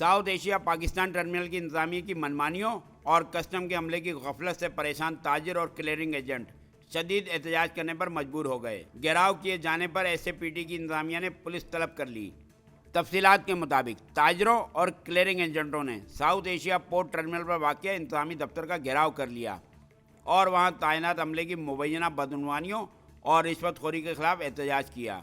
South Asia Pakistan terminal की इंतजामिया की मनमानियों और कस्टम के अमले की गफलत से परेशान ताजिर और क्लियरिंग एजेंट शदीद एहतजाज करने पर मजबूर हो गए। घेराव किए जाने पर एसएपीटी की इंतजामिया ने पुलिस तलब कर ली। तफसीलात के मुताबिक ताजरों और क्लियरिंग एजेंटों ने साउथ एशिया पोर्ट टर्मिनल पर वाक़िया इंतजामी दफ्तर का घेराव कर लिया और वहां तैनात अमले की मुबैना बदनवानियों और रिश्वतखोरी के खिलाफ एहतजाज किया।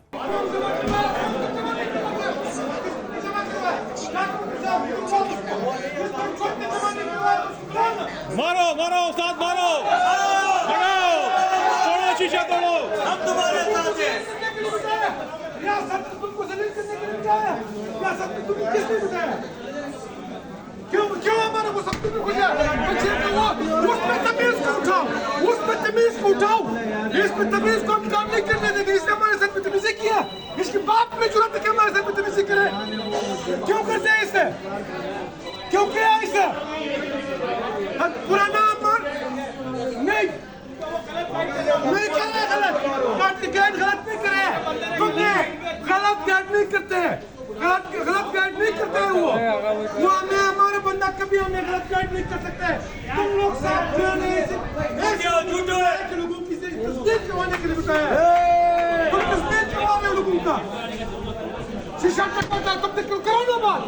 मारो मारो साथ मारो, लगाओ, तोड़ो शीशा तोड़ो, हम तुम्हारे साथ हैं। रियासत ने तुमको जलील करने के लिए बिठाया, रियासत ने तुम्हें किसने बिठाया? क्यों हमारा वो सब तुम्हें खुजा? उसमें तमीज को उठाओ, उसमें तमीज को उठाओ, इसमें तमीज को हम काम नहीं करने देंगे। इसने हमारे साथ बदतमीजी किया, इसके बाप में जुर्रत है कि हमारे साथ बदतमीजी करे। क्यों करते हैं इसे? क्यों किया इसे? पुराना अमर नहीं कर रहे, गलत गलत नहीं करे, तुमने गलत गाइड नहीं करते हैं, गलत गाइड नहीं करते हैं। वो हमें हमारे बंदा कभी हमें गलत गाइड नहीं कर सकते। तुम लोग साथ लोगों की तस्दीक करवाने के लिए बताया, तुम तस्दीक करवा रहे हो लोगों का। शीशा टकराता तब तक करो ना बात,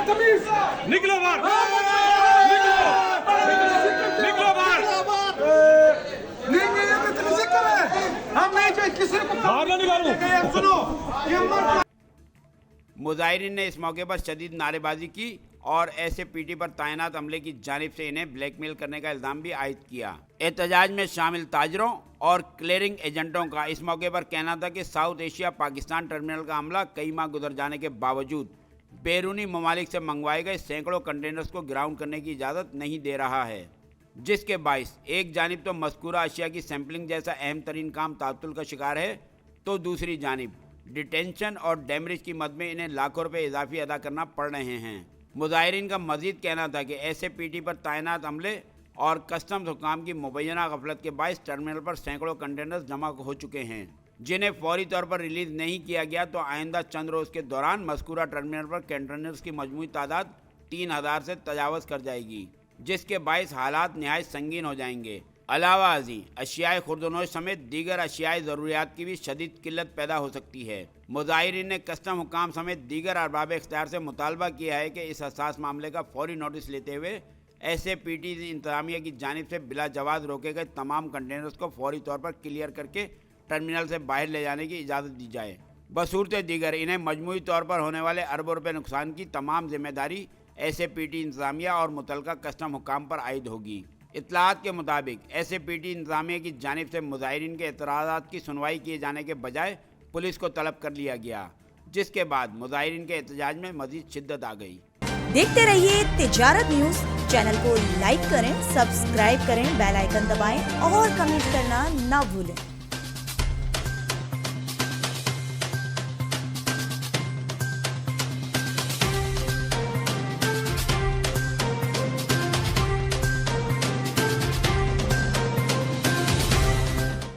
तमीज निकलो बाहर, निकलो बाहर, नहीं हमें तमीज कर रहे हैं, हम नहीं चाहिए किसी को बाहर ना निकालो। सुनो, ये हमारा मुजाहिरीन ने इस मौके पर शदीद नारेबाजी की और एसएपीटी पर तैनात अमले की जानिब से इन्हें ब्लैकमेल करने का इल्ज़ाम भी आयद किया। एहतजाज में शामिल ताजरों और क्लियरिंग एजेंटों का इस मौके पर कहना था कि साउथ एशिया पाकिस्तान टर्मिनल का अमला कई माह गुजर जाने के बावजूद बैरूनी ममालिक से मंगवाए गए सैकड़ों कंटेनर्स को ग्राउंड करने की इजाज़त नहीं दे रहा है, जिसके बाइस एक जानिब तो मज़कूरा अशिया की सैंपलिंग जैसा अहम तरीन काम तातुल का शिकार है, तो दूसरी जानिब डिटेंशन और डैमरेज की मद में इन्हें लाखों रुपए इजाफी अदा करना पड़ रहे हैं। मुजाहिरीन का मजीद कहना था कि एसएपीटी पर तैनात अमले और कस्टम्स हुकाम की मुबैना गफलत के बायस टर्मिनल पर सैकड़ों कंटेनर्स जमा हो चुके हैं, जिन्हें फौरी तौर पर रिलीज नहीं किया गया तो आइंदा चंद रोज़ के दौरान मज़कूरा टर्मिनल पर कंटेनर्स की मजमूई तादाद 3000 से तजावज़ कर जाएगी, जिसके बायस हालात नहायत संगीन हो जाएंगे। अलावा अजी अशियाए खुर्दनोश समेत दीगर अशियाई ज़रूरियात की भी शदीद किल्लत पैदा हो सकती है। मुजाहिरीन ने कस्टम हुकाम समेत दीगर अरबाब इख्तियार से मुतालबा किया है कि इस हसास मामले का फौरी नोटिस लेते हुए एसएपीटी इंतजामिया की जानिब से बिला जवाज़ रोके गए तमाम कंटेनर्स को फौरी तौर पर क्लियर करके टर्मिनल से बाहर ले जाने की इजाज़त दी जाए। बसूरत दीगर इन्हें मजमूई तौर पर होने वाले अरबों रुपये नुकसान की तमाम जिम्मेदारी एसएपीटी इंतजामिया और मुतलका कस्टम हुकाम पर आयद होगी। इत्तलात के मुताबिक एसएपीटी इंतजामिया की जानिब से मुजाहिरीन के एतराज़ात की सुनवाई किए जाने के बजाय पुलिस को तलब कर लिया गया, जिसके बाद मुजाहिरीन के एहतजाज में मज़ीद शिद्दत आ गई। देखते रहिए तिजारत न्यूज़। चैनल को लाइक करें, सब्सक्राइब करें, बेल आइकन दबाएं और कमेंट करना ना भूलें।